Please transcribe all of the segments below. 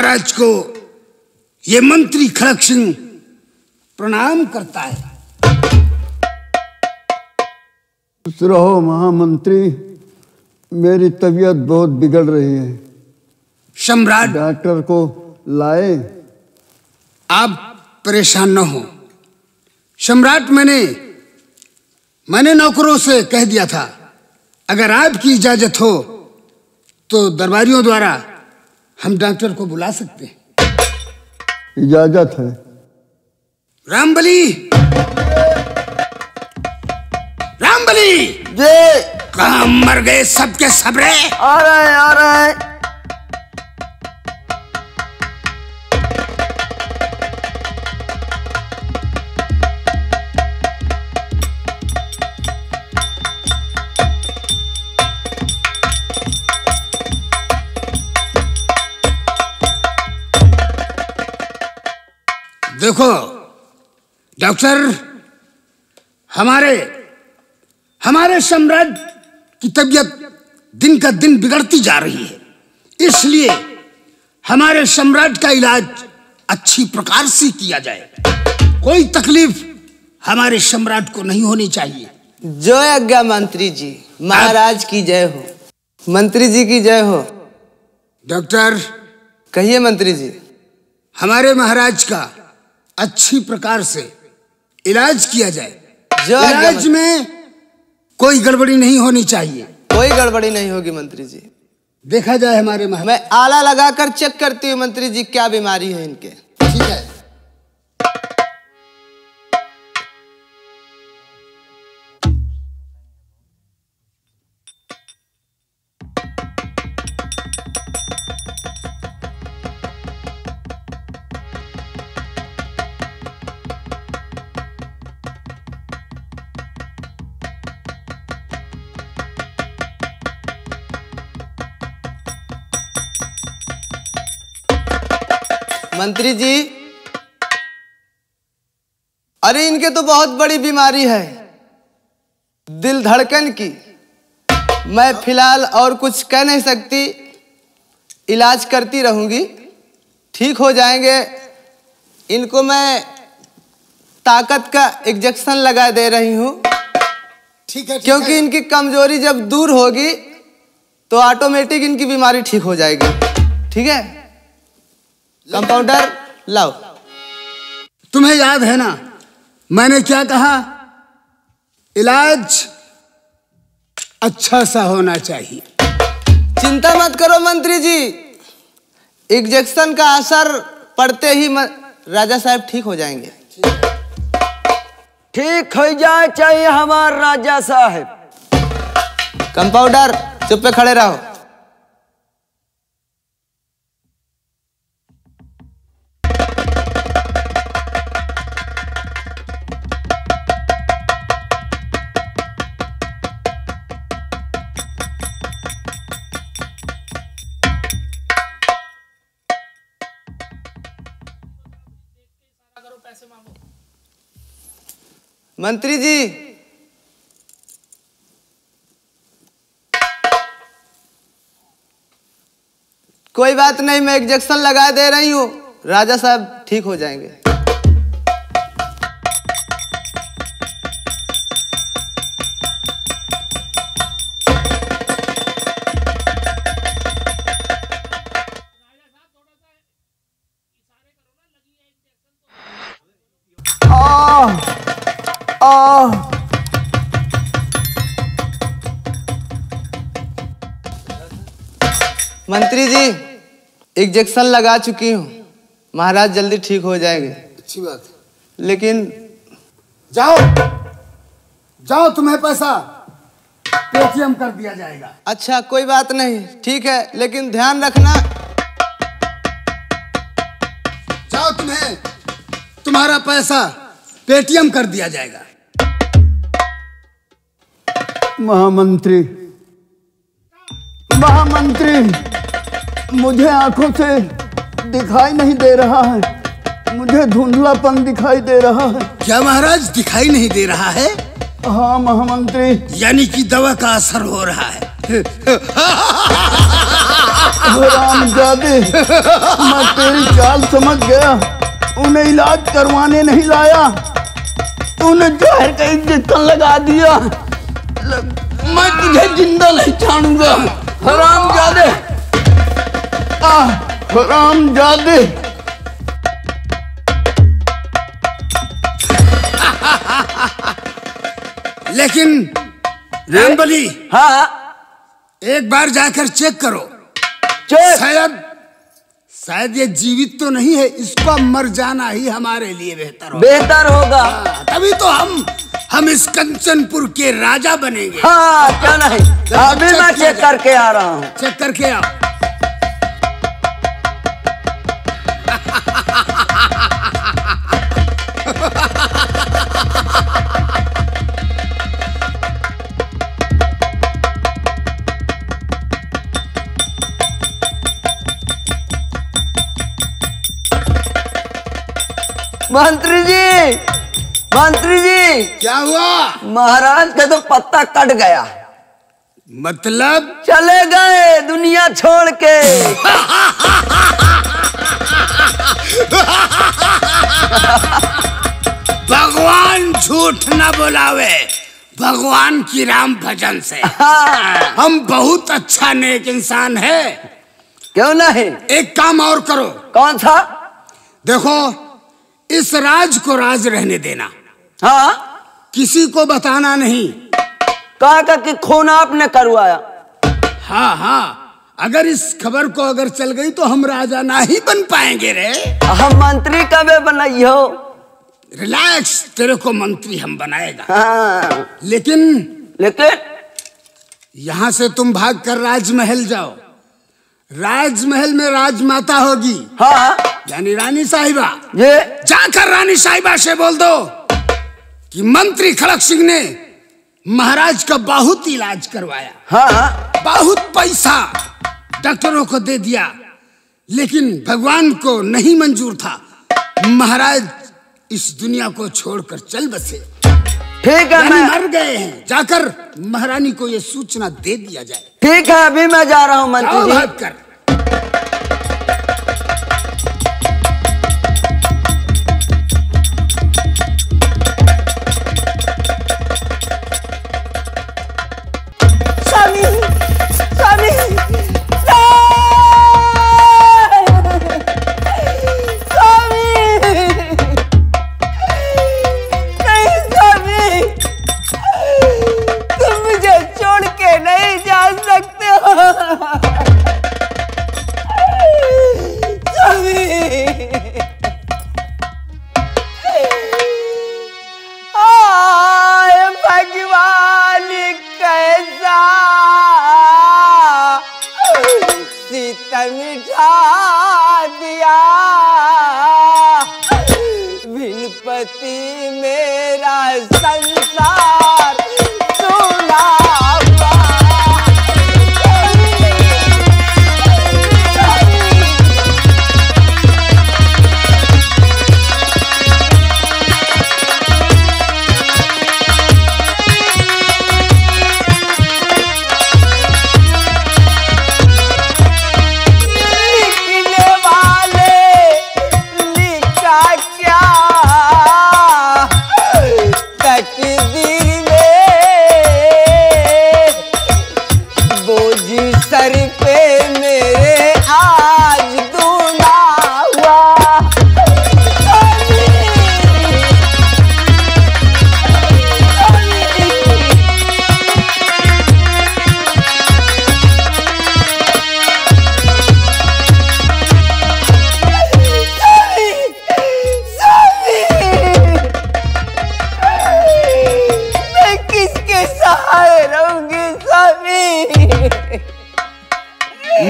महाराज को ये मंत्री खड़क सिंह प्रणाम करता है। खुश रहो महामंत्री, मेरी तबीयत बहुत बिगड़ रही है। सम्राट, डॉक्टर को लाए। आप परेशान न हो सम्राट। मैंने नौकरों से कह दिया था, अगर आपकी इजाजत हो तो दरबारियों द्वारा हम डॉक्टर को बुला सकते हैं। इजाजत है। रामबली, रामबली जी। कहाँ मर गए सबके सबरे? आ रहे हैं। देखो डॉक्टर, हमारे सम्राट की तबीयत दिन का दिन बिगड़ती जा रही है, इसलिए हमारे सम्राट का इलाज अच्छी प्रकार से किया जाए। कोई तकलीफ हमारे सम्राट को नहीं होनी चाहिए। जय आज्ञा मंत्री जी, महाराज की जय हो, मंत्री जी की जय हो। डॉक्टर, कहिए मंत्री जी। हमारे महाराज का अच्छी प्रकार से इलाज किया जाए। इलाज में कोई गड़बड़ी नहीं होनी चाहिए। कोई गड़बड़ी नहीं होगी मंत्री जी। देखा जाए हमारे महाराज। मैं आला लगाकर चेक करती हूँ मंत्री जी, क्या बीमारी है इनके। ठीक है। मंत्री जी, अरे इनके तो बहुत बड़ी बीमारी है, दिल धड़कन की। मैं फिलहाल और कुछ कह नहीं सकती, इलाज करती रहूंगी, ठीक हो जाएंगे। इनको मैं ताकत का इंजेक्शन लगा दे रही हूँ। ठीक है। क्योंकि इनकी कमजोरी जब दूर होगी तो ऑटोमेटिक इनकी बीमारी ठीक हो जाएगी। ठीक है कंपाउंडर, लाओ। तुम्हें याद है ना मैंने क्या कहा? इलाज अच्छा सा होना चाहिए। चिंता मत करो मंत्री जी, इंजेक्शन का असर पड़ते ही राजा साहब ठीक हो जाएंगे। ठीक हो जाए चाहिए हमारे राजा साहब। कंपाउंडर चुप पे खड़े रहो। मंत्री जी, कोई बात नहीं, मैं इंजेक्शन लगा दे रही हूँ, राजा साहब ठीक हो जाएंगे। मंत्री जी, इंजेक्शन लगा चुकी हूँ, महाराज जल्दी ठीक हो जाएंगे। अच्छी बात है। लेकिन जाओ तुम्हें पैसा पेटीएम कर दिया जाएगा। अच्छा कोई बात नहीं, ठीक है, लेकिन ध्यान रखना। जाओ, तुम्हारा पैसा पेटीएम कर दिया जाएगा। महामंत्री, मुझे आंखों से दिखाई नहीं दे रहा है, मुझे धुंधलापन दिखाई दे रहा है। क्या महाराज दिखाई नहीं दे रहा है? हाँ महामंत्री। यानी कि दवा का असर हो रहा है। हरामजादे, मैं तेरी चाल समझ गया। उन्हें इलाज करवाने नहीं लाया, तूने जहर का इंजेक्शन लगा दिया। मैं तुझे जिंदा नहीं छोड़ूंगा हरामजादे। हरामजादे। लेकिन रामबली, हाँ एक बार जाकर चेक करो। चेक। शायद ये जीवित तो नहीं है, इसका मर जाना ही हमारे लिए बेहतर होगा। बेहतर होगा। तभी तो हम इस कंचनपुर के राजा बनेंगे। हाँ क्या नहीं, अभी मैं चेक करके आ रहा हूँ। चेक करके आओ। मंत्री जी, मंत्री जी, क्या हुआ? महाराज का तो पत्ता कट गया। मतलब? चले गए दुनिया छोड़ के। भगवान झूठ न बोलावे, भगवान की राम भजन से। हाँ। हम बहुत अच्छा नेक इंसान है। क्यों नहीं? एक काम और करो। कौन सा? देखो, इस राज को राज रहने देना। हाँ, किसी को बताना नहीं। कहा कि खून आपने करवाया। हाँ हाँ, अगर इस खबर को अगर चल गई तो हम राजा ना ही बन पाएंगे रे। हम मंत्री कब बनाई हो? रिलैक्स, तेरे को मंत्री हम बनाएगा। हाँ। लेकिन यहाँ से तुम भाग कर राजमहल जाओ। राजमहल में राजमाता होगी। हाँ, यानी रानी साहिबा। ये जाकर रानी साहिबा से बोल दो कि मंत्री खड़क सिंह ने महाराज का बहुत इलाज करवाया। हाँ, बहुत पैसा डॉक्टरों को दे दिया, लेकिन भगवान को नहीं मंजूर था। महाराज इस दुनिया को छोड़कर चल बसे। ठीक है, मैं मर गए हैं। जाकर महारानी को यह सूचना दे दिया जाए। ठीक है, अभी मैं जा रहा हूँ मंत्री जी। भाग कर।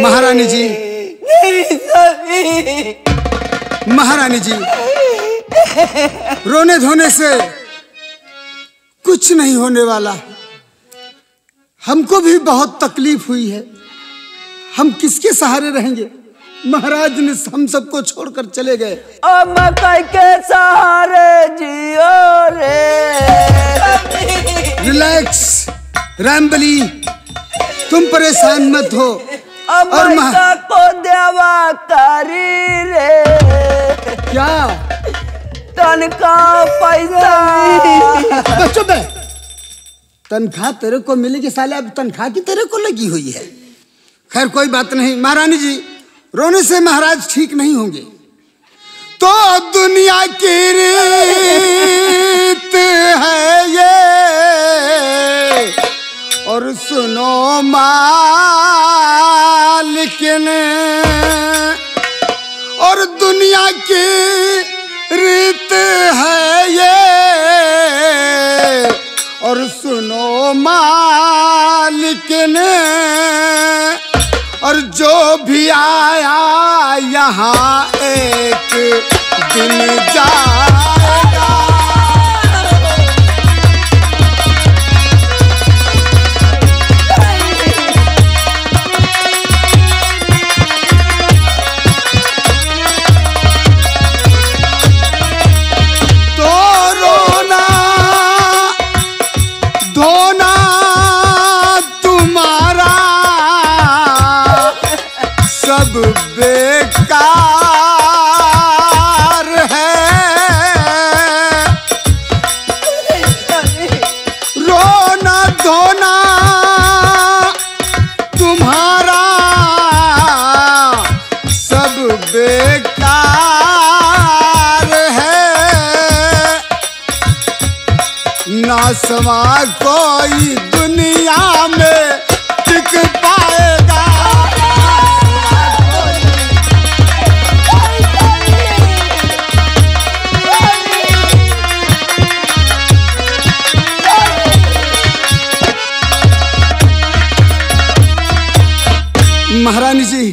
महारानी जी, महारानी जी, रोने धोने से कुछ नहीं होने वाला। हमको भी बहुत तकलीफ हुई है। हम किसके सहारे रहेंगे? महाराज ने हम सबको छोड़कर चले गए। अब मकई के सहारे जियो रे। रिलैक्स रामबली, तुम परेशान मत हो। अब और पैसा को देवा करी रे। क्या तनख्वाह पैसा बच्चों पे तनख्वाह तेरे को मिलेगी साले, अब तनख्वाह की तेरे को लगी हुई है। खैर कोई बात नहीं महारानी जी, रोने से महाराज ठीक नहीं होंगे। तो दुनिया की रीत है ये, और सुनो मालिकिन, और दुनिया की रीत है ये, और सुनो मालिकिन, और जो भी आया यहाँ एक दिन जाएगा। तो रोना धोना तुम्हारा सब बेकार है। रोना धोना तुम्हारा सब बेकार है। ना समा कोई दुनिया में टिक पाएगा। महारानी जी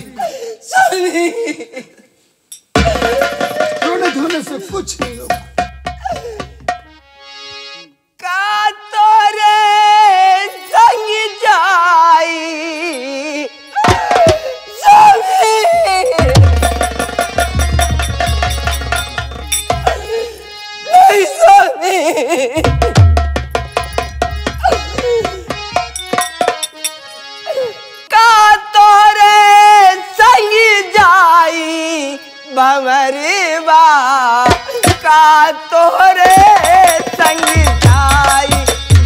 रोने धोने से कुछ नहीं होगा। का तोरे संग जाई भंवरी बा का तोरे संग जाई।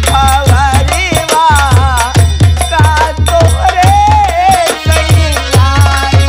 भंवरी बा का तोरे संग जाई।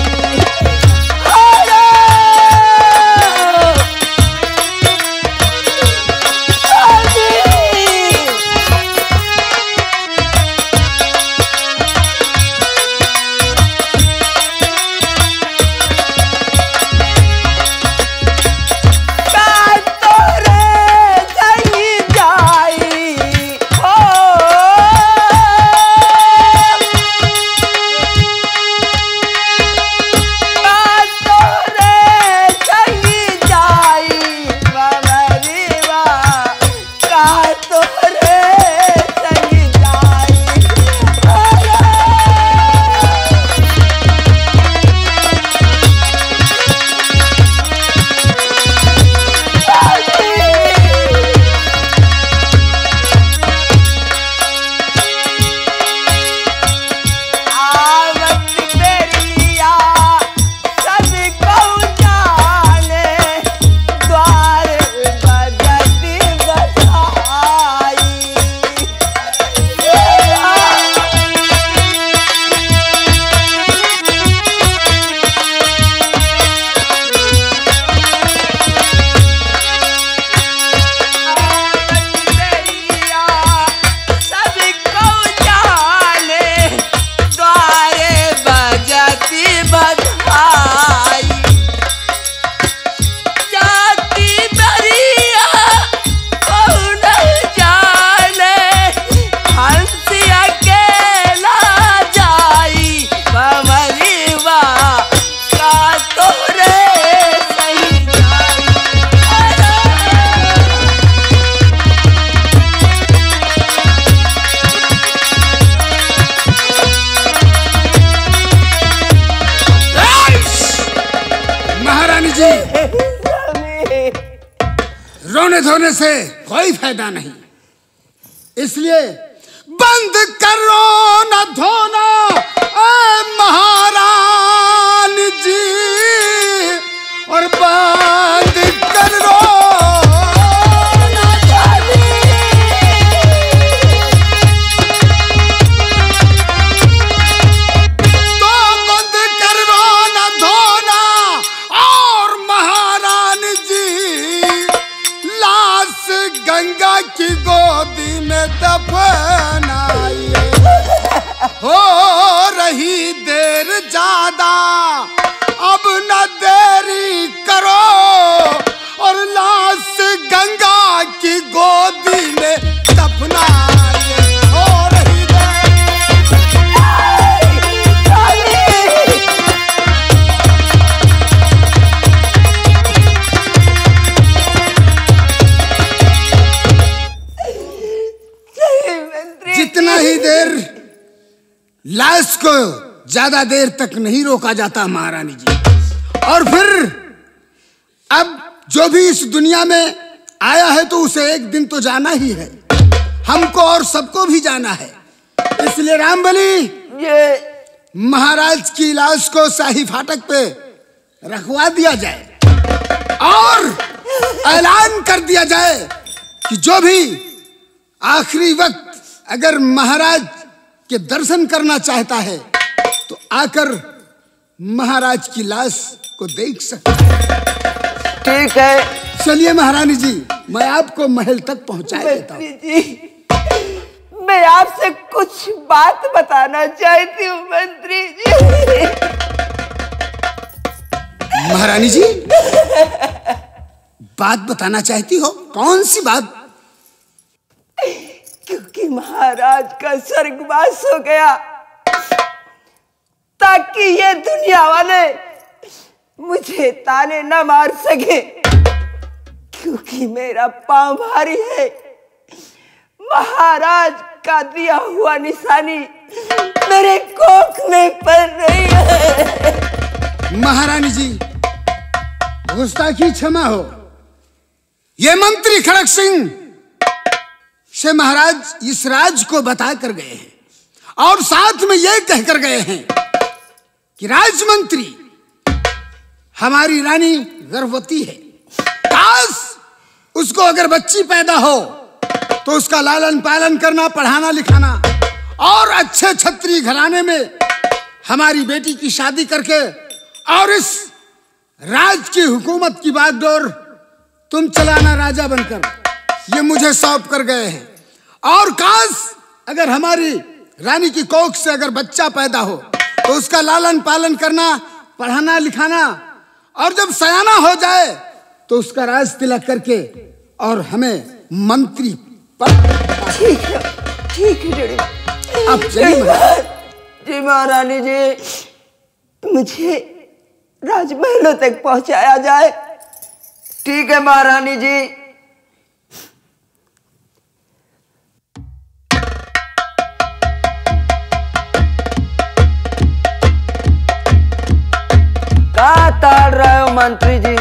रोने धोने से कोई फायदा नहीं, इसलिए बंद करो न धोना महारानी जी और बांध कर रोना चांदी, तो बंद कर रोना धोना और महारानी जी लाश गंगा की गोदी में दफनाइए। हो रही देर ज्यादा अब न देरी करो और लाश गंगा की गोदी में दफनाइए। हो रही देर जितना ही देर लाश को ज्यादा देर तक नहीं रोका जाता महारानी जी। और फिर अब जो भी इस दुनिया में आया है तो उसे एक दिन तो जाना ही है, हमको और सबको भी जाना है। इसलिए रामबली ये महाराज की लाश को शाही फाटक पे रखवा दिया जाए और ऐलान कर दिया जाए कि जो भी आखिरी वक्त अगर महाराज के दर्शन करना चाहता है तो आकर महाराज की लाश को देख सकता है। ठीक है। चलिए महारानी जी, मैं आपको महल तक पहुंचा देता हूँ। मंत्री जी, मैं आपसे कुछ बात बताना चाहती हूँ मंत्री जी। महारानी जी, बात बताना चाहती हो? कौन सी बात? क्योंकि महाराज का स्वर्गवास हो गया ताकि ये दुनिया वाले मुझे ताने न मार सके, क्योंकि मेरा पांव भारी है। महाराज का दिया हुआ निशानी मेरे कोख में पड़ रही है। महारानी जी, गुस्ताखी क्षमा हो। ये मंत्री खड़क सिंह से महाराज इस राज को बता कर गए हैं और साथ में यह कहकर गए हैं कि राजमंत्री हमारी रानी गर्भवती है। काश उसको अगर बच्ची पैदा हो तो उसका लालन पालन करना, पढ़ाना लिखाना और अच्छे छत्री घराने में हमारी बेटी की शादी करके और इस राज की हुकूमत की बागडोर तुम चलाना राजा बनकर, ये मुझे सौंप कर गए हैं। और काश अगर हमारी रानी की कोख से अगर बच्चा पैदा हो तो उसका लालन पालन करना, पढ़ाना लिखाना और जब सयाना हो जाए तो उसका राज तिलक करके और हमें मंत्री पद। ठीक है डैडी। अब चलिए जी महारानी जी, मुझे राजमहलों तक पहुंचाया जाए। ठीक है महारानी जी। कहाँ ताड़ रहे हो मंत्री जी?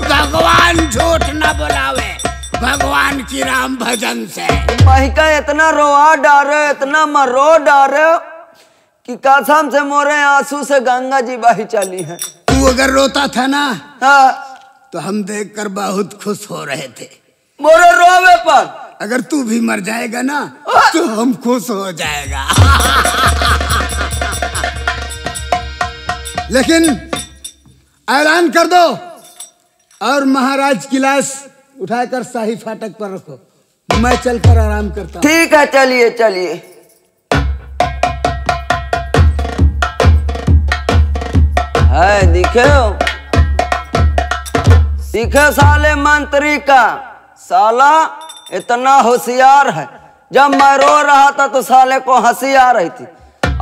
भगवान झूठ न बोलावे, भगवान की राम भजन से। महिका इतना रोआ डारे, इतना मरो डारे कि कसम से मोरे आंसू से गंगा जी बही चली है। तू अगर रोता था ना हाँ, तो हम देखकर बहुत खुश हो रहे थे। मोरे रोवे पर अगर तू भी मर जाएगा ना तो हम खुश हो जाएगा। लेकिन ऐलान कर दो और महाराज की लाश उठाकर शाही फाटक पर रखो, मैं चलकर आराम करता हूँ। ठीक है, चलिए चलिए। है दिखे सीखे साले मंत्री का, साला इतना होशियार है। जब मैं रो रहा था तो साले को हंसी आ रही थी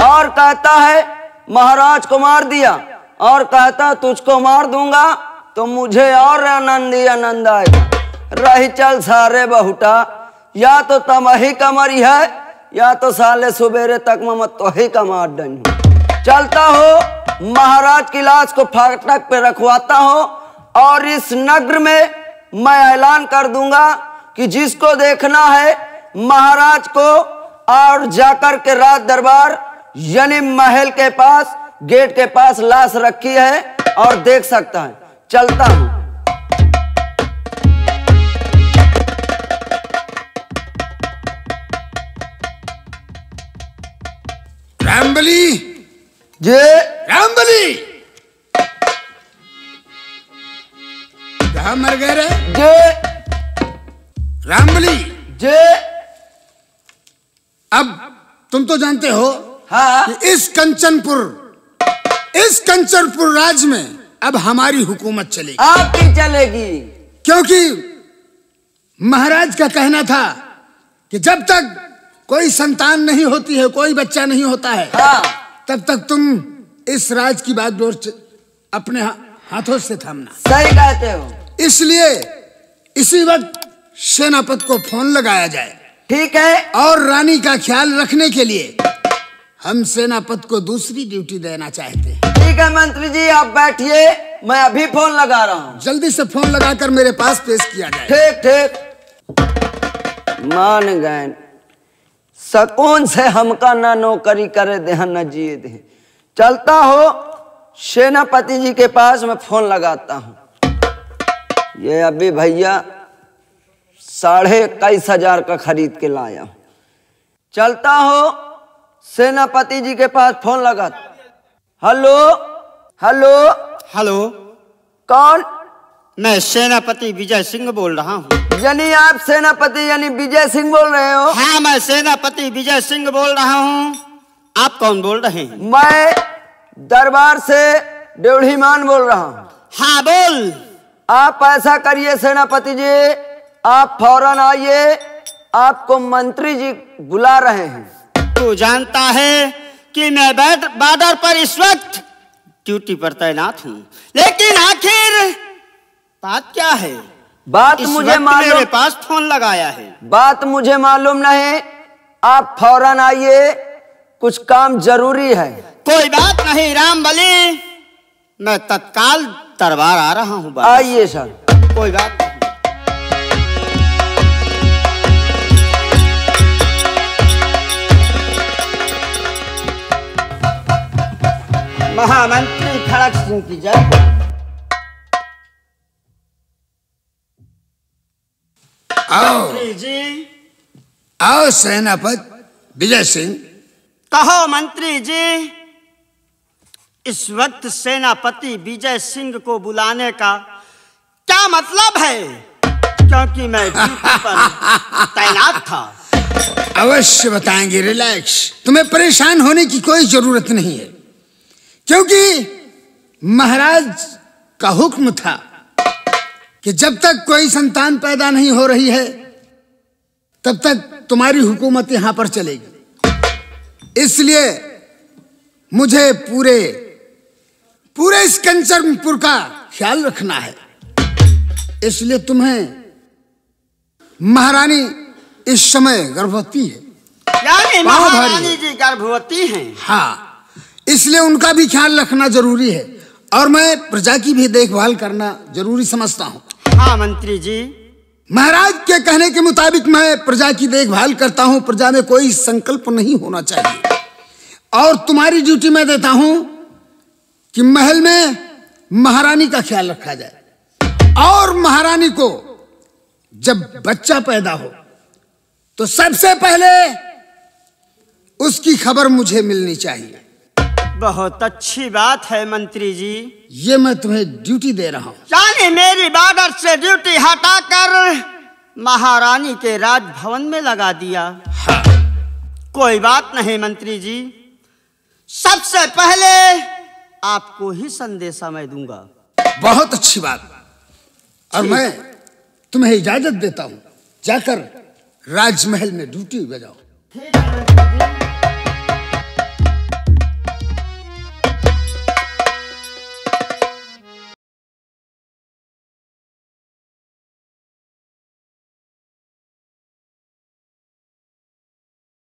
और कहता है महाराज को मार दिया और कहता तुझको मार दूंगा तो मुझे और आनंद ही आनंद आएगा। रही चल सारे बहुटा, या तो तमही कमरी है या तो साले सुबेरे तक मत तो ही का मार डन। चलता हो महाराज की लाश को फाटक पे रखवाता हो और इस नगर में मैं ऐलान कर दूंगा कि जिसको देखना है महाराज को और जाकर के राज दरबार यानी महल के पास गेट के पास लाश रखी है और देख सकता है। चलता हूं। रामबली जे रामबली कहाँ मर गए रे? जे रामबली जे अब तुम तो जानते हो हाँ कि इस कंचनपुर राज्य में अब हमारी हुकूमत चलेगी। आपकी चलेगी। क्योंकि महाराज का कहना था कि जब तक कोई संतान नहीं होती है, कोई बच्चा नहीं होता है, हाँ। तब तक तुम इस राज की बागडोर अपने हाथों से थामना। सही कहते हो। इसलिए इसी वक्त सेनापति को फोन लगाया जाए। ठीक है। और रानी का ख्याल रखने के लिए हम सेनापति को दूसरी ड्यूटी देना चाहते हैं। ठीक है मंत्री जी, आप बैठिए, मैं अभी फोन लगा रहा हूँ। जल्दी से फोन लगाकर मेरे पास पेश किया जाए। ठीक ठीक। मान गए। सकून से हमका ना नौकरी करे दे न जिए दे। चलता हो सेनापति जी के पास मैं फोन लगाता हूँ। ये अभी भैया 21,500 का खरीद के लाया हूँ। चलता हो सेनापति जी के पास फोन लगाता। हेलो हेलो हेलो, कौन? मैं सेनापति विजय सिंह बोल रहा हूँ। यानी आप सेनापति यानी विजय सिंह बोल रहे हो? हाँ, मैं सेनापति विजय सिंह बोल रहा हूँ। आप कौन बोल रहे हैं? मैं दरबार से ड्योढ़ीमान बोल रहा हूँ। हाँ बोल। आप ऐसा करिए सेनापति जी, आप फौरन आइए, आपको मंत्री जी बुला रहे हैं। तू जानता है कि मैं बॉर्डर पर इस वक्त ड्यूटी पर तैनात हूँ, लेकिन आखिर बात क्या है? बात इस मुझे वक्त मालूम, मेरे पास फोन लगाया है। बात मुझे मालूम नहीं, आप फौरन आइए, कुछ काम जरूरी है। कोई बात नहीं रामबली, मैं तत्काल दरबार आ रहा हूँ। आइए सर। कोई बात नहीं। महामंत्री खड़क सिंह की जय। आओ जी, आओ सेनापति विजय सिंह। कहो मंत्री जी, इस वक्त सेनापति विजय सिंह को बुलाने का क्या मतलब है? क्योंकि मैं ड्यूटी पर तैनात था। अवश्य बताएंगे, रिलैक्स। तुम्हें परेशान होने की कोई जरूरत नहीं है, क्योंकि महाराज का हुक्म था कि जब तक कोई संतान पैदा नहीं हो रही है तब तक तुम्हारी हुकूमत यहां पर चलेगी। इसलिए मुझे पूरे इस कंचनपुर का ख्याल रखना है। इसलिए तुम्हें महारानी इस समय गर्भवती है। यानी महारानी जी गर्भवती हैं? हाँ, इसलिए उनका भी ख्याल रखना जरूरी है और मैं प्रजा की भी देखभाल करना जरूरी समझता हूँ। हाँ मंत्री जी। महाराज के कहने के मुताबिक मैं प्रजा की देखभाल करता हूँ। प्रजा में कोई संकल्प नहीं होना चाहिए। और तुम्हारी ड्यूटी मैं देता हूँ कि महल में महारानी का ख्याल रखा जाए और महारानी को जब बच्चा पैदा हो तो सबसे पहले उसकी खबर मुझे मिलनी चाहिए। बहुत अच्छी बात है मंत्री जी। ये मैं तुम्हें ड्यूटी दे रहा हूँ। यानी मेरी बॉर्डर से ड्यूटी हटाकर महारानी के राजभवन में लगा दिया। हाँ। कोई बात नहीं मंत्री जी, सबसे पहले आपको ही संदेशा मैं दूंगा। बहुत अच्छी बात। और मैं तुम्हें इजाजत देता हूँ, जाकर राजमहल में ड्यूटी बजाओ। ठीक है।